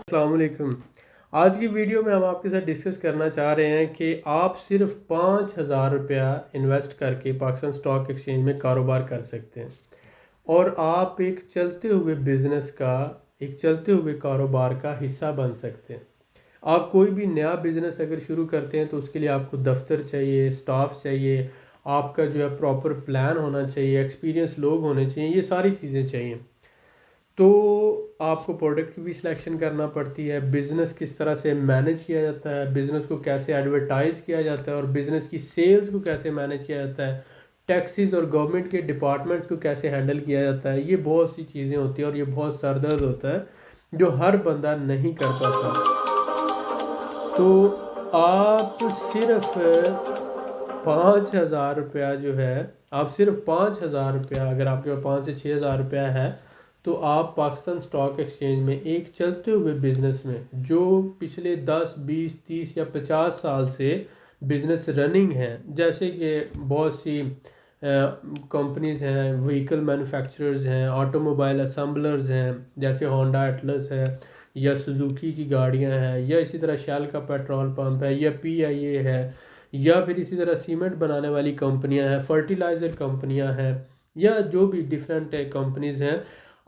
السلام علیکم۔ آج کی ویڈیو میں ہم آپ کے ساتھ ڈسکس کرنا چاہ رہے ہیں کہ آپ صرف 5,000 روپیہ انویسٹ کر کے پاکستان سٹاک ایکسچینج میں کاروبار کر سکتے ہیں اور آپ ایک چلتے ہوئے بزنس کا چلتے ہوئے کاروبار کا حصہ بن سکتے ہیں۔ آپ کوئی بھی نیا بزنس اگر شروع کرتے ہیں تو اس کے لیے آپ کو دفتر چاہیے، سٹاف چاہیے، آپ کا جو ہے پراپر پلان ہونا چاہیے، ایکسپیرینس لوگ ہونے چاہیے، یہ ساری چیزیں چاہیے۔ تو آپ کو پروڈکٹ کی بھی سلیکشن کرنا پڑتی ہے، بزنس کس طرح سے مینیج کیا جاتا ہے، بزنس کو کیسے ایڈورٹائز کیا جاتا ہے اور بزنس کی سیلز کو کیسے مینیج کیا جاتا ہے، ٹیکسز اور گورنمنٹ کے ڈپارٹمنٹس کو کیسے ہینڈل کیا جاتا ہے، یہ بہت سی چیزیں ہوتی ہیں اور یہ بہت سر درد ہوتا ہے جو ہر بندہ نہیں کر پاتا۔ تو آپ صرف 5,000 روپیہ جو ہے، آپ صرف 5,000 روپیہ، اگر آپ کے پاس 5 سے 6,000 روپیہ ہے تو آپ پاکستان سٹاک ایکسچینج میں ایک چلتے ہوئے بزنس میں جو پچھلے 10 20 30 یا 50 سال سے بزنس رننگ ہے، جیسے کہ بہت سی کمپنیز ہیں، وہیکل مینوفیکچررز ہیں، آٹو موبائل اسمبلرز ہیں، جیسے ہونڈا ایٹلس ہے یا سوزوکی کی گاڑیاں ہیں، یا اسی طرح شیل کا پیٹرول پمپ ہے، یا PIA ہے، یا پھر اسی طرح سیمنٹ بنانے والی کمپنیاں ہیں، فرٹیلائزر کمپنیاں ہیں، یا جو بھی ڈیفرنٹ کمپنیز ہیں،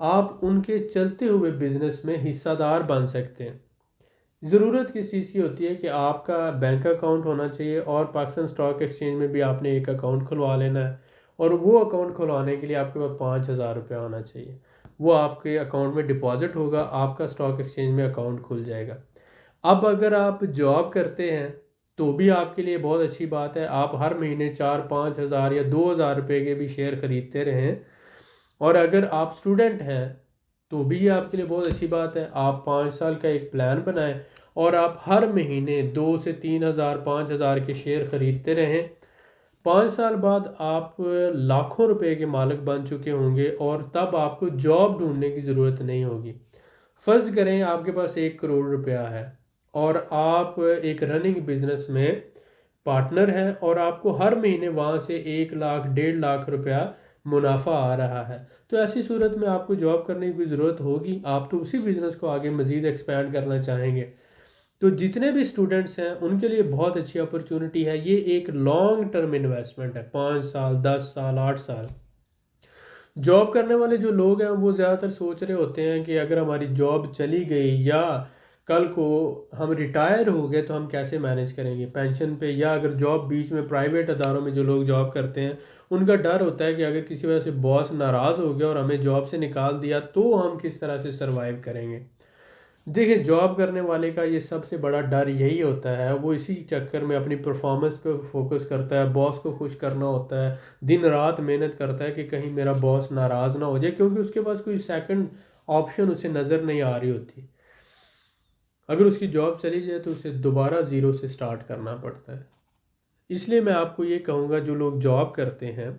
آپ ان کے چلتے ہوئے بزنس میں حصہ دار بن سکتے ہیں۔ ضرورت کس چیز کی ہوتی ہے کہ آپ کا بینک اکاؤنٹ ہونا چاہیے اور پاکستان سٹاک ایکسچینج میں بھی آپ نے ایک اکاؤنٹ کھلوا لینا ہے، اور وہ اکاؤنٹ کھلوانے کے لیے آپ کے پاس 5,000 روپیہ ہونا چاہیے۔ وہ آپ کے اکاؤنٹ میں ڈپازٹ ہوگا، آپ کا سٹاک ایکسچینج میں اکاؤنٹ کھل جائے گا۔ اب اگر آپ جاب کرتے ہیں تو بھی آپ کے لیے بہت اچھی بات ہے، آپ ہر مہینے 4-5 ہزار یا 2,000 روپے کے بھی شیئر خریدتے رہیں، اور اگر آپ اسٹوڈنٹ ہیں تو بھی یہ آپ کے لیے بہت اچھی بات ہے۔ آپ 5 سال کا ایک پلان بنائیں اور آپ ہر مہینے 2 سے 3,000 5,000 کے شیئر خریدتے رہیں۔ 5 سال بعد آپ لاکھوں روپے کے مالک بن چکے ہوں گے اور تب آپ کو جاب ڈھونڈنے کی ضرورت نہیں ہوگی۔ فرض کریں آپ کے پاس 1 کروڑ روپیہ ہے اور آپ ایک رننگ بزنس میں پارٹنر ہیں اور آپ کو ہر مہینے وہاں سے 1 لاکھ 1.5 لاکھ روپیہ منافع آ رہا ہے، تو ایسی صورت میں آپ کو جاب کرنے کی کوئی ضرورت ہوگی؟ آپ تو اسی بزنس کو آگے مزید ایکسپینڈ کرنا چاہیں گے۔ تو جتنے بھی اسٹوڈنٹس ہیں ان کے لیے بہت اچھی اپرچونٹی ہے، یہ ایک لانگ ٹرم انویسٹمنٹ ہے، 5 سال 10 سال 8 سال۔ جاب کرنے والے جو لوگ ہیں وہ زیادہ تر سوچ رہے ہوتے ہیں کہ اگر ہماری جاب چلی گئی یا کل کو ہم ریٹائر ہو گئے تو ہم کیسے مینیج کریں گے پینشن پہ، یا اگر جاب بیچ میں پرائیویٹ اداروں میں جو لوگ جاب کرتے ہیں ان کا ڈر ہوتا ہے کہ اگر کسی وجہ سے باس ناراض ہو گیا اور ہمیں جاب سے نکال دیا تو ہم کس طرح سے سروائیو کریں گے۔ دیکھیں، جاب کرنے والے کا یہ سب سے بڑا ڈر یہی ہوتا ہے، وہ اسی چکر میں اپنی پرفارمنس پہ فوکس کرتا ہے، باس کو خوش کرنا ہوتا ہے، دن رات محنت کرتا ہے کہ کہیں میرا باس ناراض نہ ہو جائے، کیونکہ اس کے پاس کوئی سیکنڈ آپشن اسے نظر نہیں آ رہی ہوتی۔ اگر اس کی جاب چلی جائے تو اسے دوبارہ زیرو سے سٹارٹ کرنا پڑتا ہے۔ اس لیے میں آپ کو یہ کہوں گا جو لوگ جاب کرتے ہیں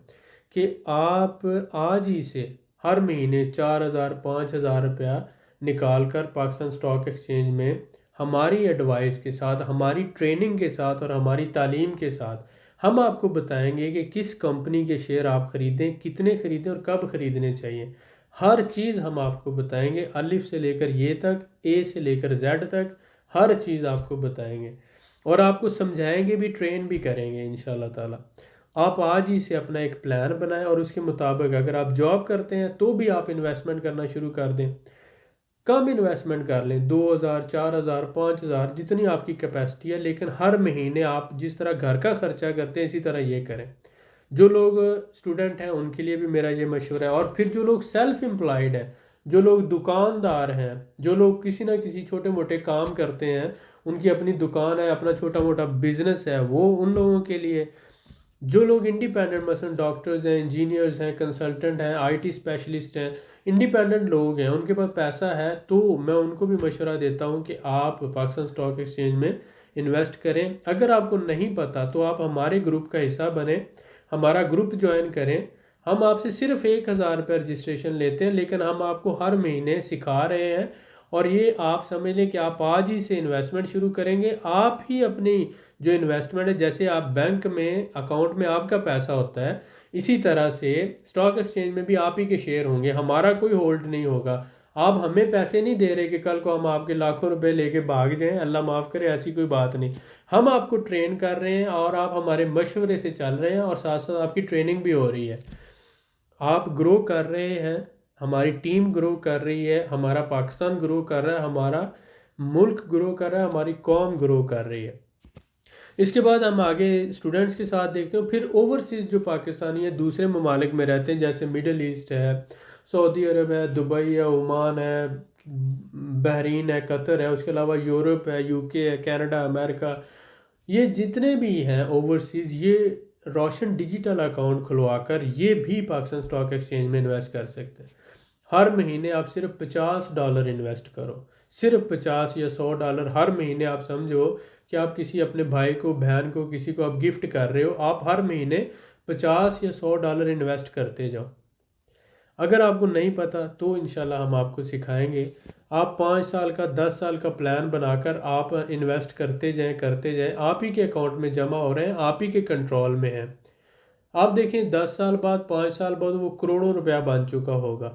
کہ آپ آج ہی سے ہر مہینے 4,000 5,000 روپیہ نکال کر پاکستان سٹاک ایکسچینج میں ہماری ایڈوائس کے ساتھ، ہماری ٹریننگ کے ساتھ اور ہماری تعلیم کے ساتھ ہم آپ کو بتائیں گے کہ کس کمپنی کے شیئر آپ خریدیں، کتنے خریدیں اور کب خریدنے چاہیے۔ ہر چیز ہم آپ کو بتائیں گے، الف سے لے کر یہ تک، A سے لے کر Z تک، ہر چیز آپ کو بتائیں گے اور آپ کو سمجھائیں گے بھی، ٹرین بھی کریں گے انشاءاللہ تعالی۔ آپ آج ہی سے اپنا ایک پلان بنائیں اور اس کے مطابق اگر آپ جاب کرتے ہیں تو بھی آپ انویسٹمنٹ کرنا شروع کر دیں۔ کم انویسٹمنٹ کر لیں، 2,000 4,000 5,000 جتنی آپ کی کیپیسٹی ہے، لیکن ہر مہینے آپ جس طرح گھر کا خرچہ کرتے ہیں اسی طرح یہ کریں۔ جو لوگ اسٹوڈنٹ ہیں ان کے لیے بھی میرا یہ مشورہ ہے، اور پھر جو لوگ سیلف امپلائڈ ہیں، جو لوگ دکاندار ہیں، جو لوگ کسی نہ کسی چھوٹے موٹے کام کرتے ہیں، ان کی اپنی دکان ہے، اپنا چھوٹا موٹا بزنس ہے، وہ ان لوگوں کے لیے۔ جو لوگ انڈیپینڈنٹ، مثلا ڈاکٹرز ہیں، انجینئرز ہیں، کنسلٹنٹ ہیں، IT اسپیشلسٹ ہیں، انڈیپینڈنٹ لوگ ہیں، ان کے پاس پیسہ ہے، تو میں ان کو بھی مشورہ دیتا ہوں کہ آپ پاکستان سٹاک ایکسچینج میں انویسٹ کریں۔ اگر آپ کو نہیں پتا تو آپ ہمارے گروپ کا حصہ بنیں، ہمارا گروپ جوائن کریں۔ ہم آپ سے صرف 1,000 روپے رجسٹریشن لیتے ہیں، لیکن ہم آپ کو ہر مہینے سکھا رہے ہیں، اور یہ آپ سمجھ لیں کہ آپ آج ہی سے انویسٹمنٹ شروع کریں گے۔ آپ ہی اپنی جو انویسٹمنٹ ہے، جیسے آپ بینک میں اکاؤنٹ میں آپ کا پیسہ ہوتا ہے، اسی طرح سے سٹاک ایکسچینج میں بھی آپ ہی کے شیئر ہوں گے، ہمارا کوئی ہولڈ نہیں ہوگا۔ آپ ہمیں پیسے نہیں دے رہے کہ کل کو ہم آپ کے لاکھوں روپے لے کے بھاگ جائیں، اللہ معاف کرے، ایسی کوئی بات نہیں. ہم آپ کو ٹرین کر رہے ہیں اور آپ ہمارے مشورے سے چل رہے ہیں، اور ساتھ ساتھ آپ کی ٹریننگ بھی ہو رہی ہے. آپ گرو کر رہے ہیں، ہماری ٹیم گرو کر رہی ہے، ہمارا پاکستان گرو کر رہا ہے، ہمارا ملک گرو کر رہا ہے، ہماری قوم گرو کر رہی ہے. اس کے بعد ہم آگے اسٹوڈنٹس کے ساتھ دیکھتے ہیں. پھر اوورسیز جو پاکستانی ہیں دوسرے ممالک میں رہتے ہیں، جیسے مڈل ایسٹ ہے، سعودی عرب ہے، دبئی ہے، عمان ہے، بحرین ہے، قطر ہے، اس کے علاوہ یورپ ہے، یو کے ہے، کینیڈا، امریکہ، یہ جتنے بھی ہیں اوورسیز، یہ روشن ڈیجیٹل اکاؤنٹ کھلوا کر یہ بھی پاکستان سٹاک ایکسچینج میں انویسٹ کر سکتے ہیں. ہر مہینے آپ صرف $50 انویسٹ کرو، صرف 50 یا $100 ہر مہینے. آپ سمجھو کہ آپ کسی اپنے بھائی کو، بہن کو، کسی کو آپ گفٹ کر رہے ہو، آپ ہر مہینے 50 یا $100 انویسٹ کرتے جاؤ. اگر آپ کو نہیں پتا تو انشاءاللہ ہم آپ کو سکھائیں گے. آپ 5 سال کا، 10 سال کا پلان بنا کر آپ انویسٹ کرتے جائیں کرتے جائیں، آپ ہی کے اکاؤنٹ میں جمع ہو رہے ہیں، آپ ہی کے کنٹرول میں ہیں. آپ دیکھیں 10 سال بعد، 5 سال بعد وہ کروڑوں روپیہ بن چکا ہوگا.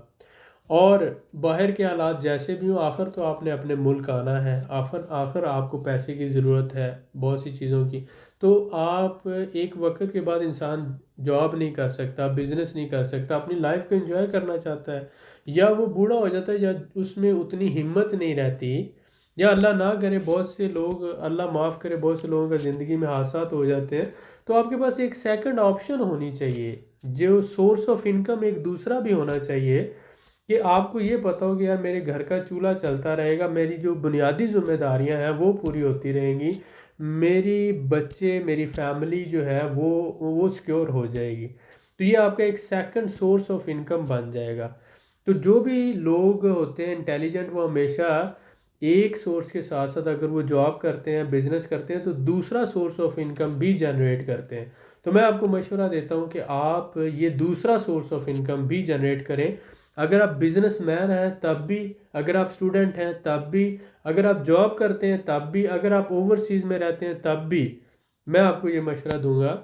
اور باہر کے حالات جیسے بھی ہوں، آخر تو آپ نے اپنے ملک آنا ہے، آخر آپ کو پیسے کی ضرورت ہے بہت سی چیزوں کی. تو آپ ایک وقت کے بعد انسان جاب نہیں کر سکتا، بزنس نہیں کر سکتا، اپنی لائف کو انجوائے کرنا چاہتا ہے، یا وہ بوڑھا ہو جاتا ہے، یا اس میں اتنی ہمت نہیں رہتی، یا اللہ نہ کرے بہت سے لوگ، اللہ معاف کرے، بہت سے لوگوں کا زندگی میں حادثات ہو جاتے ہیں. تو آپ کے پاس ایک سیکنڈ آپشن ہونی چاہیے، جو سورس آف انکم ایک دوسرا بھی ہونا چاہیے، کہ آپ کو یہ پتا ہو کہ یار میرے گھر کا چولہا چلتا رہے گا، میری جو بنیادی ذمہ داریاں ہیں وہ پوری ہوتی رہیں گی، میری بچے، میری فیملی جو ہے وہ سیکیور ہو جائے گی. تو یہ آپ کا ایک سیکنڈ سورس آف انکم بن جائے گا. تو جو بھی لوگ ہوتے ہیں انٹیلیجنٹ، وہ ہمیشہ ایک سورس کے ساتھ ساتھ اگر وہ جاب کرتے ہیں، بزنس کرتے ہیں، تو دوسرا سورس آف انکم بھی جنریٹ کرتے ہیں. تو میں آپ کو مشورہ دیتا ہوں کہ آپ یہ دوسرا سورس آف انکم بھی جنریٹ کریں. اگر آپ بزنس مین ہیں تب بھی، اگر آپ اسٹوڈنٹ ہیں تب بھی، اگر آپ جاب کرتے ہیں تب بھی، اگر آپ اوورسیز میں رہتے ہیں تب بھی، میں آپ کو یہ مشورہ دوں گا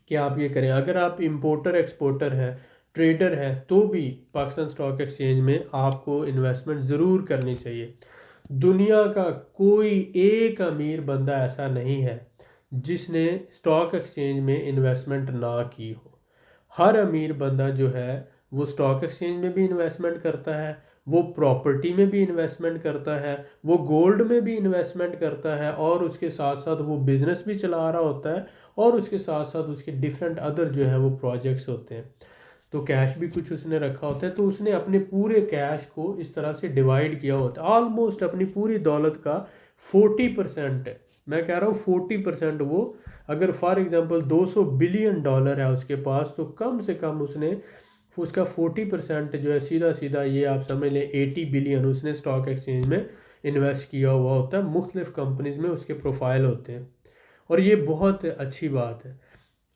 کہ آپ یہ کریں. اگر آپ امپورٹر ایکسپورٹر ہیں، ٹریڈر ہیں، تو بھی پاکستان سٹاک ایکسچینج میں آپ کو انویسٹمنٹ ضرور کرنی چاہیے. دنیا کا کوئی ایک امیر بندہ ایسا نہیں ہے جس نے سٹاک ایکسچینج میں انویسٹمنٹ نہ کی ہو. ہر امیر بندہ جو ہے وہ سٹاک ایکسچینج میں بھی انویسٹمنٹ کرتا ہے، وہ پراپرٹی میں بھی انویسٹمنٹ کرتا ہے، وہ گولڈ میں بھی انویسٹمنٹ کرتا ہے، اور اس کے ساتھ ساتھ وہ بزنس بھی چلا رہا ہوتا ہے، اور اس کے ساتھ ساتھ اس کے ڈیفرنٹ ادر جو ہے وہ پروجیکٹس ہوتے ہیں. تو کیش بھی کچھ اس نے رکھا ہوتا ہے، تو اس نے اپنے پورے کیش کو اس طرح سے ڈیوائیڈ کیا ہوتا ہے. آلموسٹ اپنی پوری دولت کا 40%، میں کہہ رہا ہوں 40%، وہ اگر فار ایگزامپل $200 بلین ہے اس کے پاس، تو کم سے کم اس نے اس کا 40% جو ہے سیدھا سیدھا یہ آپ سمجھ لیں 80 بلین اس نے سٹاک ایکسچینج میں انویسٹ کیا ہوا ہوتا ہے. مختلف کمپنیز میں اس کے پروفائل ہوتے ہیں، اور یہ بہت اچھی بات ہے.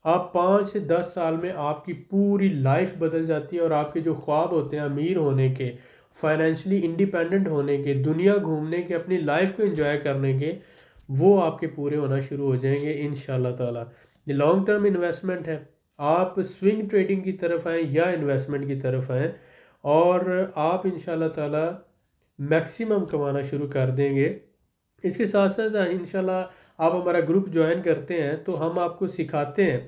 آپ 5 سے 10 سال میں آپ کی پوری لائف بدل جاتی ہے، اور آپ کے جو خواب ہوتے ہیں امیر ہونے کے، فائنینشلی انڈیپینڈنٹ ہونے کے، دنیا گھومنے کے، اپنی لائف کو انجوائے کرنے کے، وہ آپ کے پورے ہونا شروع ہو جائیں گے انشاءاللہ تعالی. یہ لانگ ٹرم انویسٹمنٹ ہے. آپ سوئنگ ٹریڈنگ کی طرف آئیں یا انویسٹمنٹ کی طرف آئیں، اور آپ انشاءاللہ تعالی میکسیمم کمانا شروع کر دیں گے. اس کے ساتھ ساتھ انشاءاللہ آپ ہمارا گروپ جوائن کرتے ہیں تو ہم آپ کو سکھاتے ہیں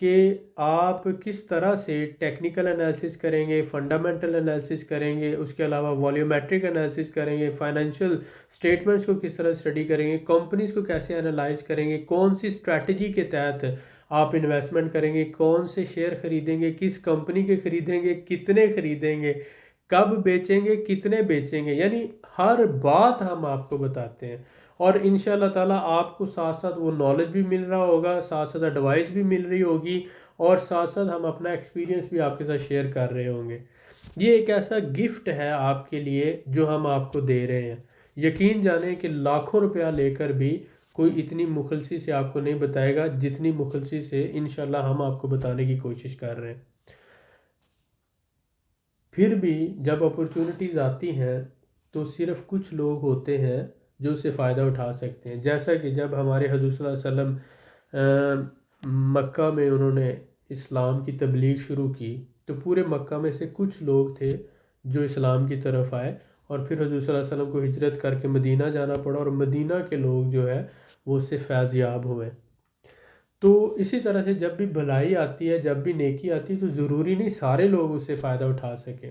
کہ آپ کس طرح سے ٹیکنیکل انالیسس کریں گے، فنڈامنٹل انالیسس کریں گے، اس کے علاوہ والیومیٹرک انالیسس کریں گے، فائنینشیل سٹیٹمنٹس کو کس طرح اسٹڈی کریں گے، کمپنیز کو کیسے انالائز کریں گے، کون سی اسٹریٹجی کے تحت آپ انویسٹمنٹ کریں گے، کون سے شیئر خریدیں گے، کس کمپنی کے خریدیں گے، کتنے خریدیں گے، کب بیچیں گے، کتنے بیچیں گے، یعنی ہر بات ہم آپ کو بتاتے ہیں. اور انشاءاللہ تعالیٰ آپ کو ساتھ ساتھ وہ نالج بھی مل رہا ہوگا، ساتھ ساتھ ایڈوائس بھی مل رہی ہوگی، اور ساتھ ساتھ ہم اپنا ایکسپیرینس بھی آپ کے ساتھ شیئر کر رہے ہوں گے. یہ ایک ایسا گفٹ ہے آپ کے لیے جو ہم آپ کو دے رہے ہیں. یقین جانیں کہ لاکھوں روپیہ لے کر بھی کوئی اتنی مخلصی سے آپ کو نہیں بتائے گا جتنی مخلصی سے انشاءاللہ ہم آپ کو بتانے کی کوشش کر رہے ہیں. پھر بھی جب اپرچونٹیز آتی ہیں تو صرف کچھ لوگ ہوتے ہیں جو اسے فائدہ اٹھا سکتے ہیں. جیسا کہ جب ہمارے حضور صلی اللہ علیہ وسلم مکہ میں انہوں نے اسلام کی تبلیغ شروع کی، تو پورے مکہ میں سے کچھ لوگ تھے جو اسلام کی طرف آئے، اور پھر حضور صلی اللہ علیہ وسلم کو ہجرت کر کے مدینہ جانا پڑا اور مدینہ کے لوگ جو ہے وہ اس سے فیض یاب ہوئے۔ تو اسی طرح سے جب بھی بھلائی آتی ہے، جب بھی نیکی آتی ہے، تو ضروری نہیں سارے لوگ اس سے فائدہ اٹھا سکیں۔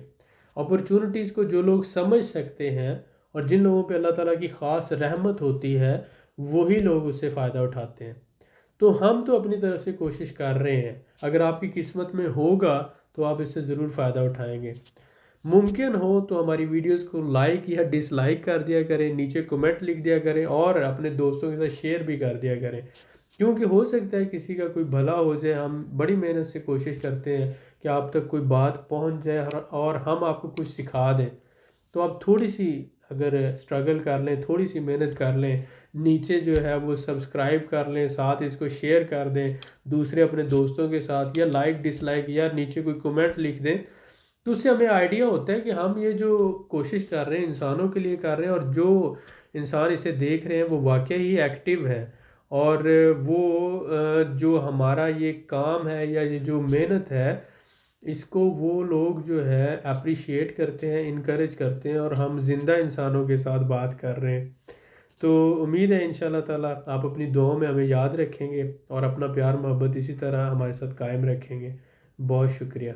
اپرچونٹیز کو جو لوگ سمجھ سکتے ہیں اور جن لوگوں پہ اللہ تعالیٰ کی خاص رحمت ہوتی ہے، وہی لوگ اس سے فائدہ اٹھاتے ہیں۔ تو ہم تو اپنی طرف سے کوشش کر رہے ہیں، اگر آپ کی قسمت میں ہوگا تو آپ اس سے ضرور فائدہ اٹھائیں گے۔ ممکن ہو تو ہماری ویڈیوز کو لائک یا ڈس لائک کر دیا کریں، نیچے کمنٹ لکھ دیا کریں، اور اپنے دوستوں کے ساتھ شیئر بھی کر دیا کریں، کیونکہ ہو سکتا ہے کسی کا کوئی بھلا ہو جائے۔ ہم بڑی محنت سے کوشش کرتے ہیں کہ آپ تک کوئی بات پہنچ جائے اور ہم آپ کو کچھ سکھا دیں۔ تو آپ تھوڑی سی اگر اسٹرگل کر لیں، تھوڑی سی محنت کر لیں، نیچے جو ہے وہ سبسکرائب کر لیں، ساتھ اس کو شیئر کر دیں دوسرے اپنے دوستوں کے ساتھ، یا لائک ڈس لائک یا نیچے کوئی کمنٹ لکھ دیں، تو اس سے ہمیں آئیڈیا ہوتا ہے کہ ہم یہ جو کوشش کر رہے ہیں انسانوں کے لیے کر رہے ہیں، اور جو انسان اسے دیکھ رہے ہیں وہ واقعی ہی ایکٹیو ہے، اور وہ جو ہمارا یہ کام ہے یا یہ جو محنت ہے، اس کو وہ لوگ جو ہے اپریشیٹ کرتے ہیں، انکریج کرتے ہیں، اور ہم زندہ انسانوں کے ساتھ بات کر رہے ہیں۔ تو امید ہے انشاءاللہ تعالیٰ آپ اپنی دعاؤں میں ہمیں یاد رکھیں گے اور اپنا پیار محبت اسی طرح ہمارے ساتھ قائم رکھیں گے۔ بہت شکریہ۔